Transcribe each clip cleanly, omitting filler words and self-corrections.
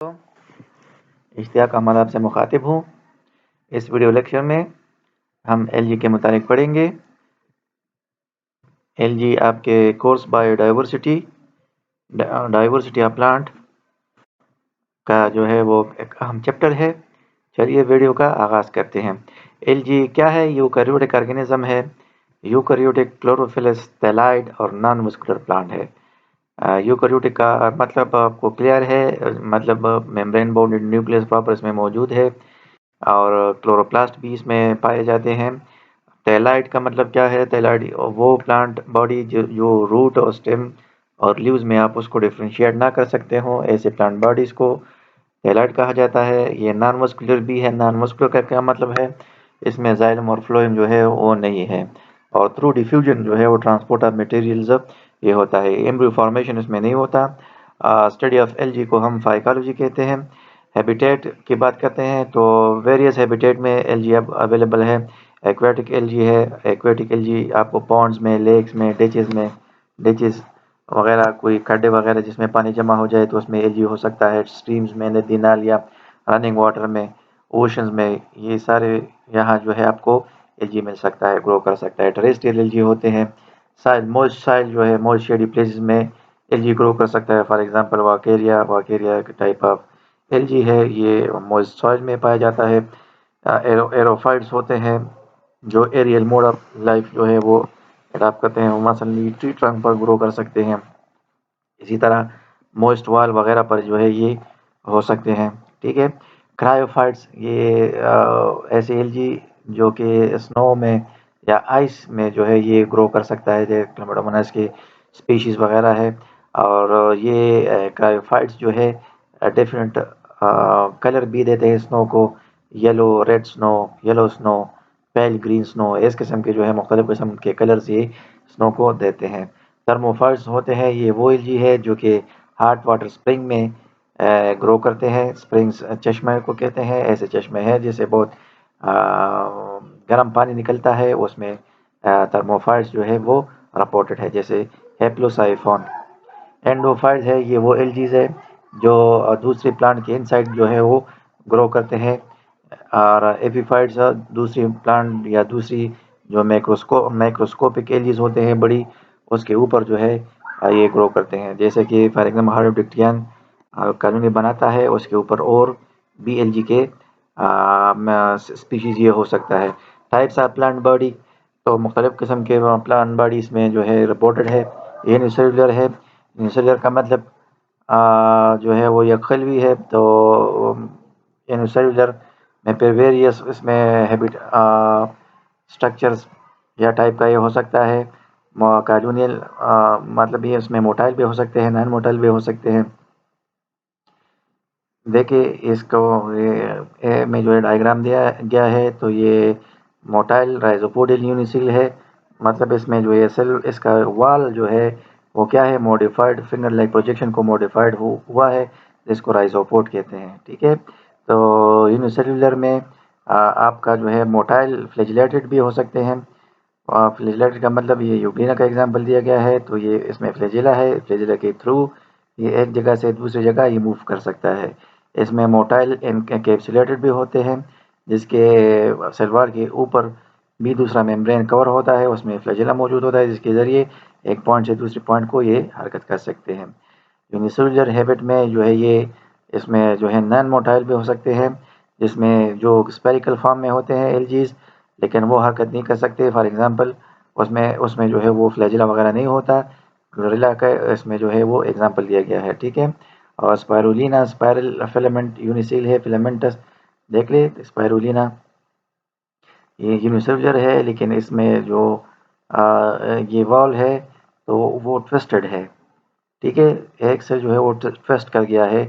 इश्तियाक अहमद आपसे मुखातिब हूँ। इस वीडियो लेक्चर में हम एलजी के मुतालिक पढ़ेंगे। एलजी आपके course biodiversity diversity of plant का जो है वो एक अहम चैप्टर है। चलिए वीडियो का आगाज़ करते हैं। एलजी क्या है? यूकैरियोटिक ऑर्गेनिज्म है। यूकैरियोटिक क्लोरोफिलस थैलाइड और नॉन मस्कुलर प्लांट है। यूकैरियोटिक का मतलब आपको क्लियर है, मतलब मेम्ब्रेन बाउंडेड न्यूक्लियस प्रॉपर इसमें मौजूद है और क्लोरोप्लास्ट भी इसमें पाए जाते हैं। थैलाइड का मतलब क्या है? थैलाइड वो प्लांट बॉडी जो रूट और स्टेम और लीव्स में आप उसको डिफ्रेंशिएट ना कर सकते हो, ऐसे प्लांट बॉडीज़ को थैलाइड कहा जाता है। ये नॉन मस्कुलर भी है। नॉन मस्कुलर का क्या मतलब है? इसमें जाइलम और फ्लोएम जो है वो नहीं है और थ्रू डिफ्यूजन जो है वो ट्रांसपोर्ट ऑफ मटेरियल्स ये होता है। एम्ब्रियो फॉर्मेशन इसमें नहीं होता। स्टडी ऑफ एलजी को हम फाइकोलॉजी कहते हैं। हैबिटेट की बात करते हैं तो वेरियस हैबिटेट में एलजी अब अवेलेबल है। एक्वेटिक एलजी है। एक्वेटिक एलजी आपको पॉन्ड्स में, लेक्स में, डिचेस वगैरह, कोई खड्डे वगैरह जिसमें पानी जमा हो जाए तो उसमें एलजी हो सकता है। स्ट्रीम्स में, नदी नाल या रनिंग वाटर में, ओशंस में, ये सारे यहाँ जो है आपको एलजी मिल सकता है, ग्रो कर सकता है। टेरेस्ट्रियल एलजी होते हैं। साइल मॉइस्ट साइल जो है मॉइस्ट शेडी प्लेसेस में एलजी ग्रो कर सकता है। For example Vaucheria type of algae है, ये मॉइस्ट सॉइल में पाया जाता है। एरोफाइट्स होते हैं जो एरियल मोड ऑफ लाइफ जो है वो अडॉप्ट करते हैं, वो मसलन ट्री ट्रंक पर ग्रो कर सकते हैं। इसी तरह मॉइस्ट वॉल वगैरह पर जो है ये हो सकते हैं। ठीक है। क्रायोफाइट्स ये ऐसे एलजी जो कि स्नो में या आइस में जो है ये ग्रो कर सकता है, जैसे क्लेमाडोमोनास की स्पीशीज़ वगैरह है। और ये क्रायोफाइट्स जो है डिफरेंट कलर भी देते हैं स्नो को, yellow, red snow, yellow snow, pale green snow, इस किस्म के जो है मुख्तलिफ किस्म के कलर्स ये स्नो को देते हैं। थर्मोफाइट्स होते हैं, ये वो एलजी है जो कि हॉट वाटर स्प्रिंग में ग्रो करते हैं। स्प्रिंग्स चश्मे को कहते हैं। ऐसे चश्मे हैं जिससे बहुत गर्म पानी निकलता है, उसमें थर्मोफाइट्स जो है वो रिपोर्टेड है, जैसे हेप्लोसाइफोन। एंडोफाइट्स है, ये वो एलजीज है जो दूसरे प्लांट के इनसाइड जो है वो ग्रो करते हैं। और एपीफाइट्स दूसरी प्लांट या दूसरी जो मैक्रोस्कोपिक एलजीज होते हैं बड़ी, उसके ऊपर जो है ये ग्रो करते हैं। जैसे कि फॉर एग्जाम्पल हार्डोडिक्टियन कॉलोनी बनाता है, उसके ऊपर और बी एल जी के स्पीशीज ये हो सकता है। टाइप्स ऑफ प्लांट बॉडी, तो मुख्तलिफ किस्म के प्लांट बॉडी इसमें जो है रिपोर्टेड है। यूनिसेलुलर है। यूनिसेलुलर का मतलब जो है वो यकखलवी है। तो यूनिसेलुलर में फिर वेरियस इसमें हैबिट स्ट्रक्चर्स या टाइप का ये हो सकता है। कॉलोनियल मतलब ये इसमें मोटाइल भी हो सकते हैं, नॉन मोटाइल भी हो सकते हैं। देखिए इसको ये में जो है डायग्राम दिया गया है, तो ये मोटाइल राइजोपोडियल यूनिसेल है। मतलब इसमें जो है सेल, इसका वाल जो है वो क्या है, मॉडिफाइड फिंगर लाइक प्रोजेक्शन को मॉडिफाइड हुआ है, जिसको राइजोपोड कहते हैं। ठीक है। तो यूनिसेलुलर में आपका जो है मोटाइल फ्लैजिलेटेड भी हो सकते हैं। फ्लैजिलेटेड का मतलब ये यूग्लिना का एग्जाम्पल दिया गया है, तो ये इसमें फ्लैजिला है। फ्लैजिला के थ्रू ये एक जगह से दूसरी जगह ये मूव कर सकता है। इसमें मोटाइल एनकैप्सुलेटेड भी होते हैं, जिसके सलवार के ऊपर भी दूसरा मेम्ब्रेन कवर होता है, उसमें फ्लैजिला मौजूद होता है, जिसके ज़रिए एक पॉइंट से दूसरे पॉइंट को ये हरकत कर सकते हैं। यूनिसेलुलर हैबिट में जो है ये इसमें जो है नॉन मोटाइल भी हो सकते हैं, जिसमें जो स्पेरिकल फॉर्म में होते हैं एलजीज, लेकिन वो हरकत नहीं कर सकते। फॉर एग्जांपल उसमें उसमें जो है वो फ्लैजिला वगैरह नहीं होता। क्लोरेला का इसमें जो है वो एग्जांपल दिया गया है। ठीक है। और स्पायरुलिना स्पायरल फिलामेंट यूनिसेल है, फिलामेंटस देख ले। स्पायरुलिना ये यूनिसेलुलर है, लेकिन इसमें जो ये वॉल है तो वो ट्विस्टेड है। ठीक है। एक से जो है वो ट्विस्ट कर गया है,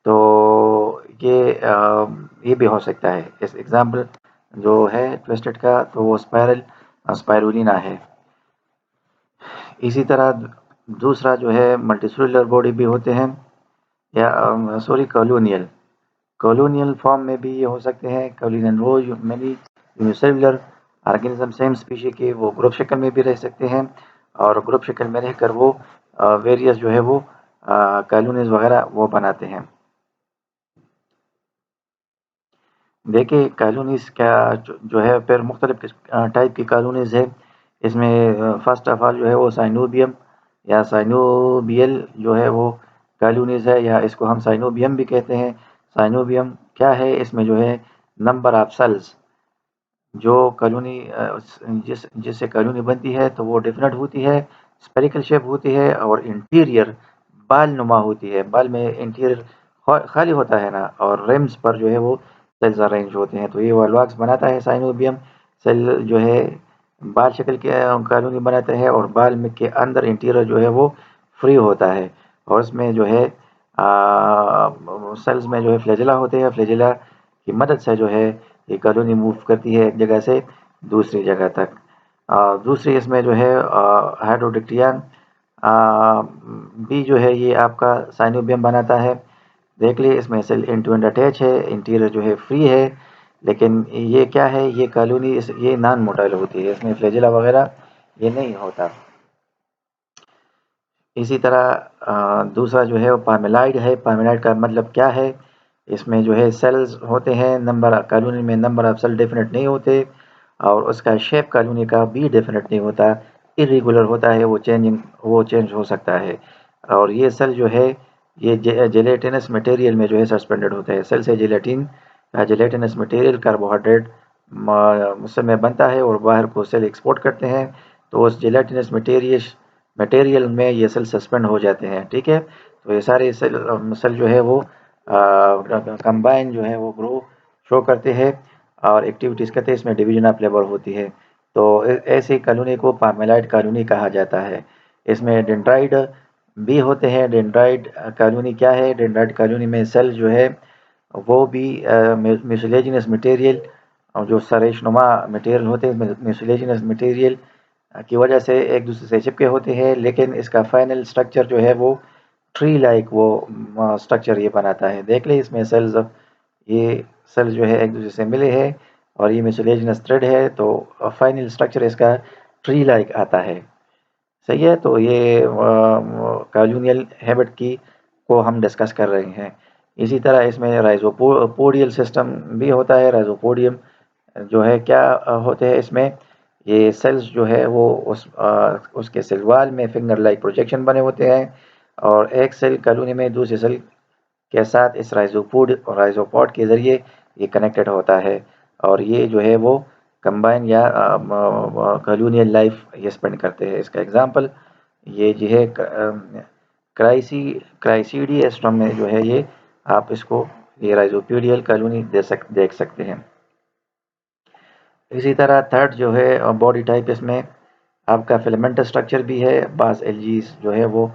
तो ये भी हो सकता है। इस एग्जांपल जो है ट्विस्टेड का, तो वो स्पायरुलिना है। इसी तरह दूसरा जो है मल्टीसेलुलर बॉडी भी होते हैं, या सॉरी कॉलोनियल फॉर्म में भी ये हो सकते हैं। कॉलोनियल वो में भी यूनिसेलुलर ऑर्गेनिज्म सेम स्पीशी के वो ग्रुप शक्ल में भी रह सकते हैं, और ग्रुप शक्ल में रहकर वो वेरियस जो है वो कॉलोनीज वगैरह वो बनाते हैं। देखिए कॉलोनीज़ क्या जो है फिर मुख्तलिफ टाइप की कॉलोनीज़ है। इसमें फर्स्ट ऑफ ऑल जो है वो साइनोबियम या साइनोबियल जो है वो कॉलोनीज़ है, या इसको हम साइनोबियम भी कहते हैं। साइनोबियम क्या है, इसमें जो है नंबर ऑफ सेल्स जो कॉलोनी जिससे कॉलोनी बनती है तो वो डेफिनेट होती है, स्फेरिकल शेप होती है और इंटीरियर बाल नुमा होती है। बाल में इंटीरियर खाली होता है ना, और रिम्स पर जो है वो सेल्स अरेंज होते हैं। तो ये वॉल्वॉक्स बनाता है साइनोबियम। सेल जो है बाल शक्ल के कॉलोनी बनाते हैं, और बाल में के अंदर इंटीरियर जो है वो फ्री होता है। और उसमें जो है सेल्स में जो है फ्लैजेला होते हैं। फ्लैजेला की मदद से जो है ये कॉलोनी मूव करती है एक जगह से दूसरी जगह तक। दूसरी इसमें जो है हाइड्रोडिक्टियन भी जो है ये आपका साइनोबियम बनाता है। देख लिए इसमें cell end to end attach है, इंटीरियर जो है फ्री है। लेकिन ये क्या है, ये कॉलोनी ये नॉन मोटाइल होती है, इसमें फ्लैजेला वगैरह ये नहीं होता। इसी तरह दूसरा जो है वो पामेलाइड है। पामेलाइड का मतलब क्या है, इसमें जो है सेल्स होते हैं, नंबर कॉलोनी में नंबर ऑफ सेल डेफिनेट नहीं होते, और उसका शेप कॉलोनी का भी डेफिनेट नहीं होता, इरेगुलर होता है, वो चेंज हो सकता है। और ये सेल जो है ये जेलेटिनस मटेरियल में जो है सस्पेंडेड होता है। सेल से जेलेटिन का जेलेटिनस मटेरियल कार्बोहाइड्रेट उसमें बनता है और बाहर को सेल एक्सपोर्ट करते हैं। तो उस जेलेटिनस मटेरियल में ये सेल सस्पेंड हो जाते हैं। ठीक है, तो ये सारे सेल जो है वो कंबाइन जो है वो ग्रो शो करते हैं और एक्टिविटीज़ करते हैं। इसमें डिवीजन ऑफ लेबर होती है। तो ऐसी कॉलोनी को पामेलाइड कॉलोनी कहा जाता है। इसमें डेंड्राइड भी होते हैं। डेंड्राइड कॉलोनी क्या है, डेंड्राइड कॉलोनी में सेल जो है वो भी म्यूसिलेजिनस मटेरियल और जो सरेशनुमा मटेरियल होते हैं, म्यूसिलेजिनस मटेरियल की वजह से एक दूसरे से चिपके होते हैं, लेकिन इसका फाइनल स्ट्रक्चर जो है वो ट्री लाइक वो स्ट्रक्चर ये बनाता है। देख ले इसमें सेल्स, ये सेल जो है एक दूसरे से मिले हैं और ये म्यूसिलेजिनस थ्रेड है, तो फाइनल स्ट्रक्चर इसका ट्री लाइक आता है। सही है, तो ये कॉलोनियल हैबिट की को हम डिस्कस कर रहे हैं। इसी तरह इसमें राइजोपोडियल सिस्टम भी होता है। राइजोपोडियम जो है क्या होते हैं इसमें, ये सेल्स जो है वो उसके सेल वाल में फिंगर लाइक प्रोजेक्शन बने होते हैं, और एक सेल कॉलोनी में दूसरे सेल के साथ इस राइजोपॉड के ज़रिए ये कनेक्टेड होता है, और ये जो है वो कंबाइन या कॉलोनियल लाइफ ये स्पेंड करते हैं। इसका एग्जांपल ये जो है क्राइसीडियस्ट्रम में जो है ये आप इसको ये राइजोपोडियल कॉलोनी देख सकते हैं। इसी तरह थर्ड जो है बॉडी टाइप, इसमें आपका फिलामेंटस स्ट्रक्चर भी है। बास एल्गीज जो है वो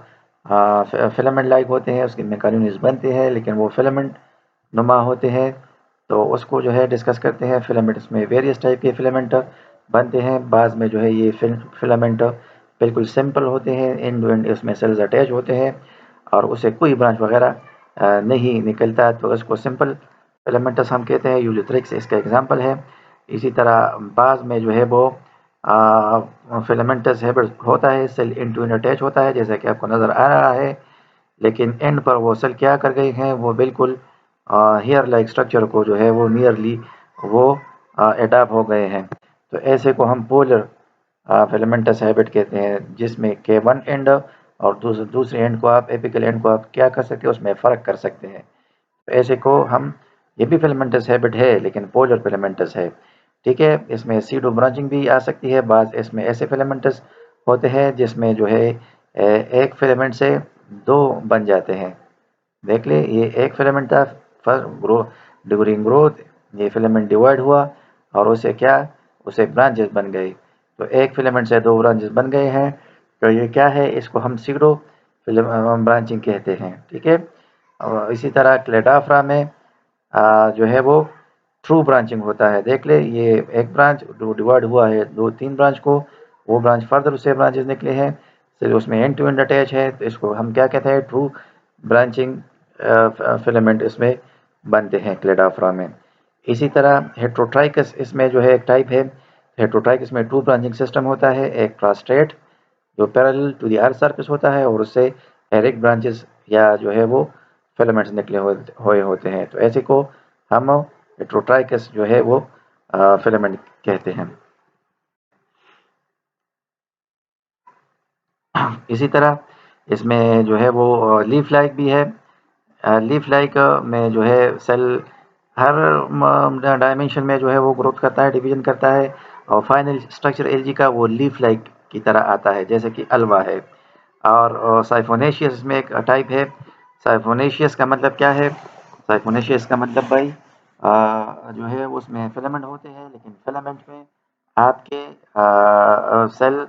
फिलामेंट लाइक होते हैं, उसके में कॉलोनीज बनते हैं, लेकिन वो फिलामेंट नुमा होते हैं। तो उसको जो है डिस्कस करते हैं। फिलामेंट्स में वेरियस टाइप के फिलामेंट बनते हैं। बाज़ में जो है ये फिलामेंट बिल्कुल सिंपल होते हैं, एंड टू एंड उसमें सेल्स अटैच होते हैं और उसे कोई ब्रांच वगैरह नहीं निकलता, तो इसको सिंपल फिलामेंटस हम कहते हैं। यूलिथ्रिक्स इसका एग्जांपल है। इसी तरह बाज़ में जो है वो फिलामेंटस हैबिट होता है, cell end to end attach होता है जैसा कि आपको नज़र आ रहा है, लेकिन एंड पर वो सेल क्या कर गए हैं, वो बिल्कुल हेयर लाइक स्ट्रक्चर को जो है वो नियरली वो एडाप्ट हो गए हैं। तो ऐसे को हम पोलर फिलामेंटस हैबिट कहते हैं, जिसमें के वन एंड और दूसरे एंड को आप एपिकल एंड को आप क्या कर सकते हैं, उसमें फ़र्क कर सकते हैं। तो ऐसे को हम, ये भी फिलामेंटस हैबिट है लेकिन पोलर फिलामेंटस है। ठीक है, इसमें सीडो ब्रांचिंग भी आ सकती है। बाज़ इसमें ऐसे फिलामेंटस होते हैं जिसमें जो है एक फिलामेंट से दो बन जाते हैं। देख ले, ये एक फिलामेंट था, फर्स्ट ग्रो ड्यूरिंग ग्रोथ ये फिलामेंट डिवाइड हुआ और उसे क्या, उसे ब्रांचेस बन गई। तो एक फिलामेंट से दो ब्रांचेस बन गए हैं, तो ये क्या है, इसको हम सीडो ब्रांचिंग कहते हैं। ठीक है, और इसी तरह क्लेडाफ्रा में जो है वो थ्रू ब्रांचिंग होता है। देख ले, ये एक ब्रांच डिवाइड हुआ है दो तीन ब्रांच को, वो ब्रांच फर्दर उससे ब्रांचेस निकले हैं, फिर उसमें एंड टू एंड अटैच है, तो इसको हम क्या कहते हैं, ट्रू ब्रांचिंग फिलामेंट इसमें बनते हैं क्लेडाफ्रा में। इसी तरह हेट्रोट्राइकस इसमें जो है एक टाइप है। हेट्रोट्राइकस में टू ब्रांचिंग सिस्टम होता है, एक ट्रास्ट्रेट जो parallel to the earth surface होता है, और उससे डायरेक्ट ब्रांचेस या जो है वो फिलामेंट्स निकले हुए होते हैं। तो ऐसे को हम हेट्रोट्राइकस जो है वो फिलामेंट कहते हैं। इसी तरह इसमें जो है वो लीफ लाइक भी है। लीफ लाइक में जो है सेल हर डायमेंशन में जो है वो ग्रोथ करता है, डिवीजन करता है, और फाइनल स्ट्रक्चर एलजी का वो लीफ लाइक की तरह आता है, जैसे कि अल्वा है। और साइफोनेशियस में एक टाइप है। साइफोनेशियस का मतलब क्या है? साइफोनेशियस का मतलब भाई जो है उसमें फिलामेंट होते हैं, लेकिन फिलामेंट में आपके सेल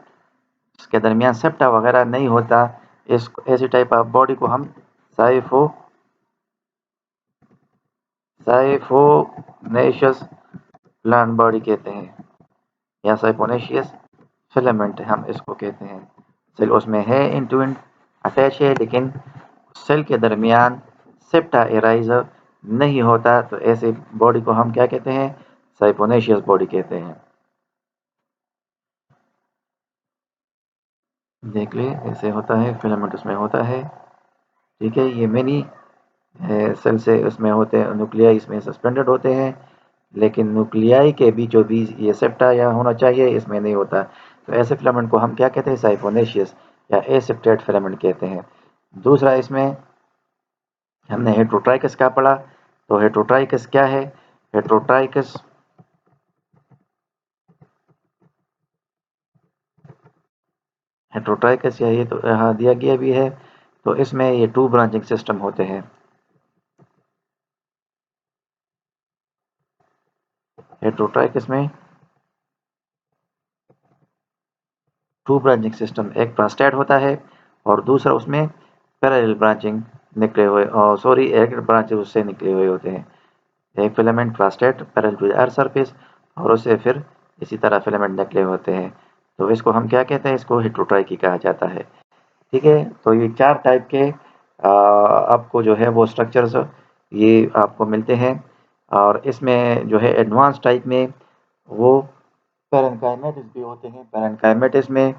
के दरमियान सेप्टा वगैरह नहीं होता। इस ऐसी टाइप ऑफ बॉडी को हम साइफोनेशियस प्लांट बॉडी कहते हैं, या साइफोनेशियस फिलामेंट हम इसको कहते हैं। सेल उसमें है, इन टू इन अटैच है, लेकिन सेल के दरमियान सेप्टा एराइजर नहीं होता। तो ऐसे बॉडी को हम क्या कहते हैं? साइफोनेशियस बॉडी कहते हैं। देख ले, ऐसे होता है, फिलामेंट उसमें होता है। ठीक है, ये मेनी सेल से उसमें होते हैं, न्यूक्लियाई इसमें सस्पेंडेड होते हैं, लेकिन न्यूक्लियाई के बीचों बीच ये सेप्टा या होना चाहिए, इसमें नहीं होता। तो ऐसे फिलामेंट को हम क्या कहते हैं? साइफोनेशियस या एसेप्टेड फिलामेंट कहते हैं। दूसरा, इसमें हमने हेट्रोट्राइकस का पढ़ा। तो हेट्रोट्राइकस क्या है? हेट्रोट्राइकस हेट्रोट्राइकस या ये तो यहाँ दिया गया भी है। तो इसमें ये 2 ब्रांचिंग सिस्टम होते हैं। हेट्रोट्राइकस में 2 ब्रांचिंग सिस्टम, एक प्लास्टेड होता है और दूसरा उसमें पैरेलल ब्रांचिंग निकले हुए, सॉरी, एक ब्रांच उससे निकले हुए होते हैं। एक filament placed parallel to the earth surface, और उससे फिर इसी तरह फिलामेंट निकले होते हैं। तो इसको हम क्या कहते हैं? इसको हेट्रोट्राइकी कहा जाता है। ठीक है, तो ये 4 टाइप के आपको जो है वो स्ट्रक्चर्स ये आपको मिलते हैं। और इसमें जो है एडवांस टाइप में वो पैरेन्काइमेटिस भी होते हैं। पैरेन्काइमेटिस में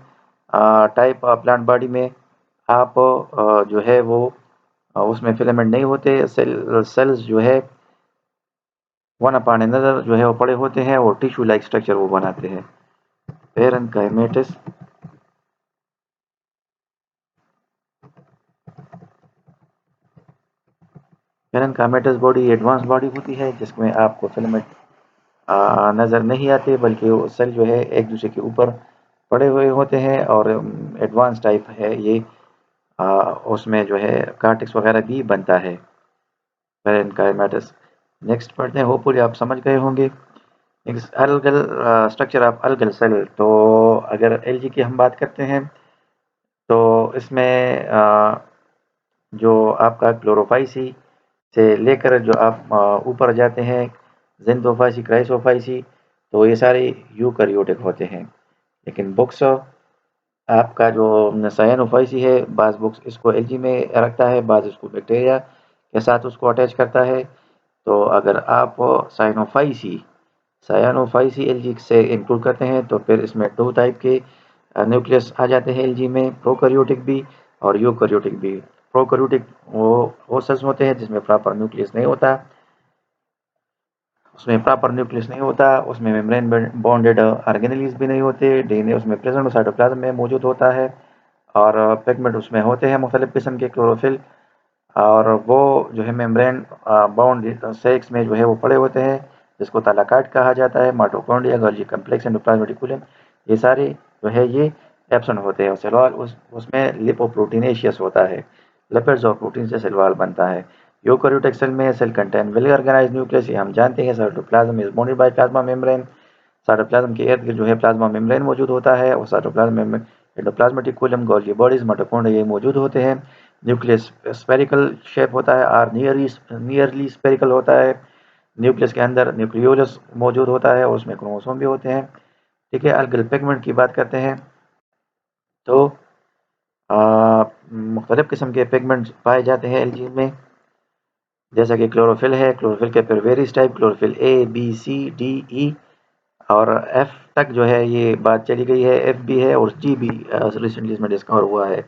टाइप प्लांट बॉडी में आप जो है वो उसमें फिलामेंट नहीं होते। सेल्स जो है वन अपॉन अनदर जो है वो पड़े होते हैं, और टिश्यू लाइक स्ट्रक्चर वो बनाते हैं। पैरेन्काइमेटिस पैरेन्काइमेटिस बॉडी एडवांस बॉडी होती है, जिसमें आपको फिलामेंट नज़र नहीं आते, बल्कि वो सेल जो है एक दूसरे के ऊपर पड़े हुए होते हैं, और एडवांस टाइप है ये। उसमें जो है कार्टेक्स वगैरह भी बनता है पैरेन्काइमेटिस। नेक्स्ट पढ़ते हैं, होपफुली आप समझ गए होंगे। Next, algal structure of algal cell. तो अगर एलजी की हम बात करते हैं, तो इसमें जो आपका क्लोरोफाइसी से लेकर जो आप ऊपर जाते हैं, जेंटोफाइसी, क्राइसोफाइसी, तो ये सारे यूकैरियोटिक होते हैं। लेकिन बुक्स आपका जो साइनोफाइसी है, बाज़ बुक्स इसको एलजी में रखता है, बाज़ इसको बैक्टीरिया के साथ उसको अटैच करता है। तो अगर आप साइनोफाइसी साइनोफाइसी एलजी से इंक्लूड करते हैं, तो फिर इसमें 2 टाइप के न्यूक्लियस आ जाते हैं एलजी में, प्रोकैरियोटिक भी और यूकैरियोटिक भी। प्रोकैरियोटिक वो सेल्स होते हैं जिसमें प्रॉपर न्यूक्लियस नहीं होता, उसमें मेम्ब्रेन बॉन्डेड ऑर्गेनेल्स भी नहीं होते, डीएनए उसमें प्रेजेंट साइटोप्लाज्म में मौजूद होता है, और पिगमेंट उसमें होते हैं मुख्तलिफ किस्म के क्लोरोफिल, और वो जो है मेम्ब्रेन बाउंड सेक्स में जो है वो पड़े होते हैं, जिसको थालाकाइड कहा जाता है, mitochondria, Golgi complex, endoplasmic reticulum, ये सारे जो है ये एब्सेंट होते हैं। सेल वॉल उसमें लिपोप्रोटीनेशियस होता है, लिपिड्स और प्रोटीन से सेल वॉल बनता है। यूकैरियोटिक सेल में cell contain well organised nucleus, ये हम जानते हैं। Cytoplasm is bounded by plasma membrane, cytoplasm के इर्द गिर्द जो है प्लाज्मा मेम्ब्रेन मौजूद होता है, और साइटोप्लाज्म में endoplasmic reticulum, Golgi bodies, mitochondria ये मौजूद होते हैं। न्यूक्लियस स्फेरिकल शेप होता है और नियरली स्फेरिकल होता है। न्यूक्लियस के अंदर न्यूक्लियोलस मौजूद होता है, और उसमें क्रोमोसोम भी होते हैं। ठीक है, अलगल पिगमेंट की बात करते हैं, तो मुख्तलिफ किस्म के पिगमेंट्स पाए जाते हैं एल्गी में, जैसा कि क्लोरोफिल है। क्लोरोफिल के फिर various type, chlorophyll A, B, C, D, ई और एफ तक जो है ये बात चली गई है। एफ भी है और जी भी रिसेंटली इसमें डिस्कवर हुआ है।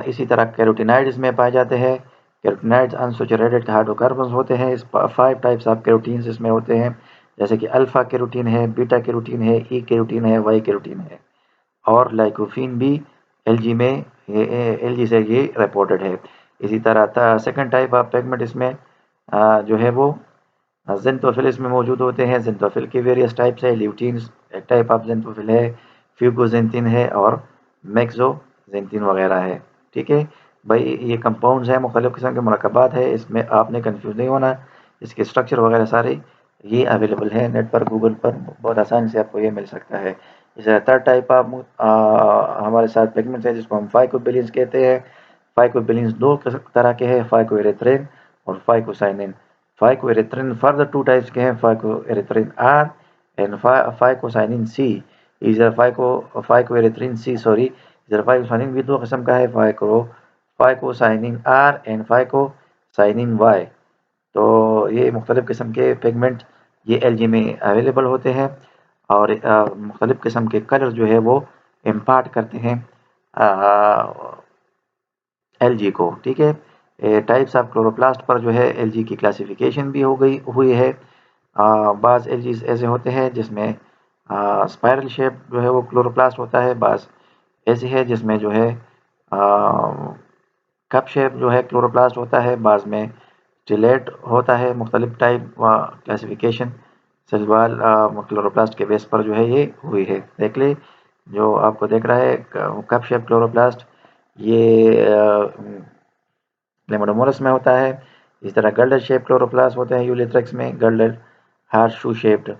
इसी तरह कैरोटिनाइड्स में पाए जाते हैं। कैरोटीनॉइड्स अनसैचुरेटेड हाइड्रोकार्बन्स होते हैं। इस 5 टाइप्स ऑफ कैरोटीन्स इसमें होते हैं, जैसे कि अल्फा कैरोटीन है, बीटा कैरोटीन है, ई कैरोटीन है, वाई कैरोटीन है, और लाइकोफीन भी एलजी में एलजी से ये रिपोर्टेड है। इसी तरह सेकंड टाइप ऑफ पिगमेंट इसमें जो है वो ज़ेनथोफिल इसमें मौजूद होते हैं। ज़ेनथोफिल के वेरियस टाइप्स है। ल्यूटीन एक टाइप ऑफ ज़ेनथोफिल है, फ्यूकोजेंथिन है और मैक्सोजेंथिन वगैरह है। ठीक है भाई, ये कंपाउंड्स हैं, मुख्तलिफ किस्म के मरकबात है, इसमें आपने कंफ्यूज नहीं होना। इसके स्ट्रक्चर वगैरह सारे ये अवेलेबल है नेट पर, गूगल पर बहुत आसानी से आपको ये मिल सकता है। इस थर्ड टाइप ऑफ हमारे साथ पिगमेंट्स है जिसको हम फाइकोबिलिन्स कहते हैं। फाइकोबिलिन्स दो तरह के हैं, फाइकोएरिथ्रिन और फाइकोसाइनिन। फाइकोएरिथ्रिन फर्दर 2 टाइप्स के हैं, phycoerythrin R and phycocyanin C. इधर फाइकोएरिथ्रिन सी सॉरी इधर फाइकोसाइनिन भी 2 किस्म का है, phycocyanin R and phycocyanin Y. तो ये मुख्तलिफ किस्म के पिगमेंट ये एलजी में अवेलेबल होते हैं और मुख्तलिफ किस्म के कलर जो है वो इम्पार्ट करते हैं एलजी को। ठीक है, टाइप्स ऑफ क्लोरोप्लास्ट पर जो है एलजी की क्लासिफिकेशन भी हो गई हुई है। बाज़ एलजीज ऐसे होते हैं जिसमें स्पायरल शेप जो है वो क्लोरोप्लास्ट होता है, बाज़ ऐसे है जिसमें जो है कप शेप जो है क्लोरोप्लास्ट होता है, बाज़ में स्टिलेट होता है। मुख्तलिफ टाइप क्लासिफिकेशन सेलवाल क्लोरोप्लास्ट के बेस पर जो है ये हुई है। देख ले, जो आपको देख रहा है कप शेप क्लोरोप्लास्ट, ये लेमोडोमोरस में होता है। इस तरह गर्डर शेप क्लोरोप्लास्ट होते हैं यूलिथ्रेक्स में, गर्डर हार्ट शू शेप्ड।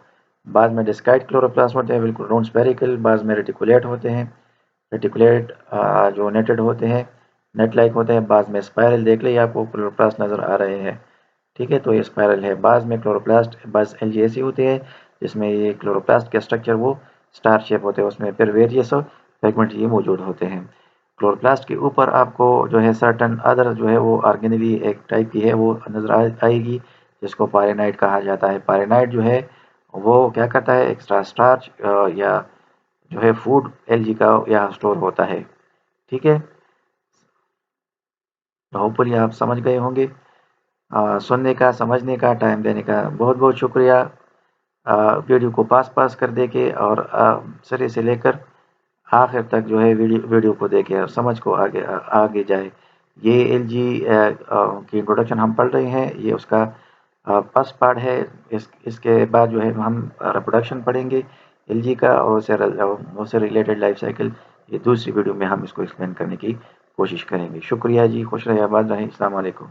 बाद में डिस्काइड क्लोरोप्लास्ट होते हैं बिल्कुल राउंड स्पेरिकल। बाद में रेटिकुलेट होते हैं, रेटिकुलेट जो नेटेड होते हैं, नेट लाइक होते हैं। बाद में स्पायरल, देख ले आपको क्लोरोप्लास्ट नज़र आ रहे हैं। ठीक है, तो ये स्पायरल है। बाद में क्लोरोप्लास्ट बस एलजी ऐसी होती है जिसमें ये क्लोरोप्लास्ट के स्ट्रक्चर वो स्टार शेप होते हैं, उसमें फिर वेरियस फ्रेगमेंट ये मौजूद होते हैं। क्लोरोप्लास्ट के ऊपर आपको जो है सर्टन अदर जो है वो ऑर्गेनेली एक टाइप की है वो नज़र आएगी, जिसको पारेनाइड कहा जाता है। पारेनाइड जो है वो क्या करता है, एक्स्ट्रा स्टार्च या जो है फूड एलजी का यहाँ स्टोर होता है। ठीक है, होपफुली आप समझ गए होंगे। सुनने का, समझने का, टाइम देने का बहुत बहुत शुक्रिया। वीडियो को पास कर दे के और सिरे से लेकर आखिर तक जो है वीडियो को देखें और समझ को आगे जाए। ये एलजी की इंट्रोडक्शन हम पढ़ रहे हैं, ये उसका फर्स्ट पार्ट है। इसके बाद जो है हम रिप्रोडक्शन पढ़ेंगे एलजी का और उससे रिलेटेड लाइफ साइकिल, ये दूसरी वीडियो में हम इसको एक्सप्लेन करने की कोशिश करेंगे। शुक्रिया जी, खुश रहे, आबाद रहें, अस्सलाम वालेकुम।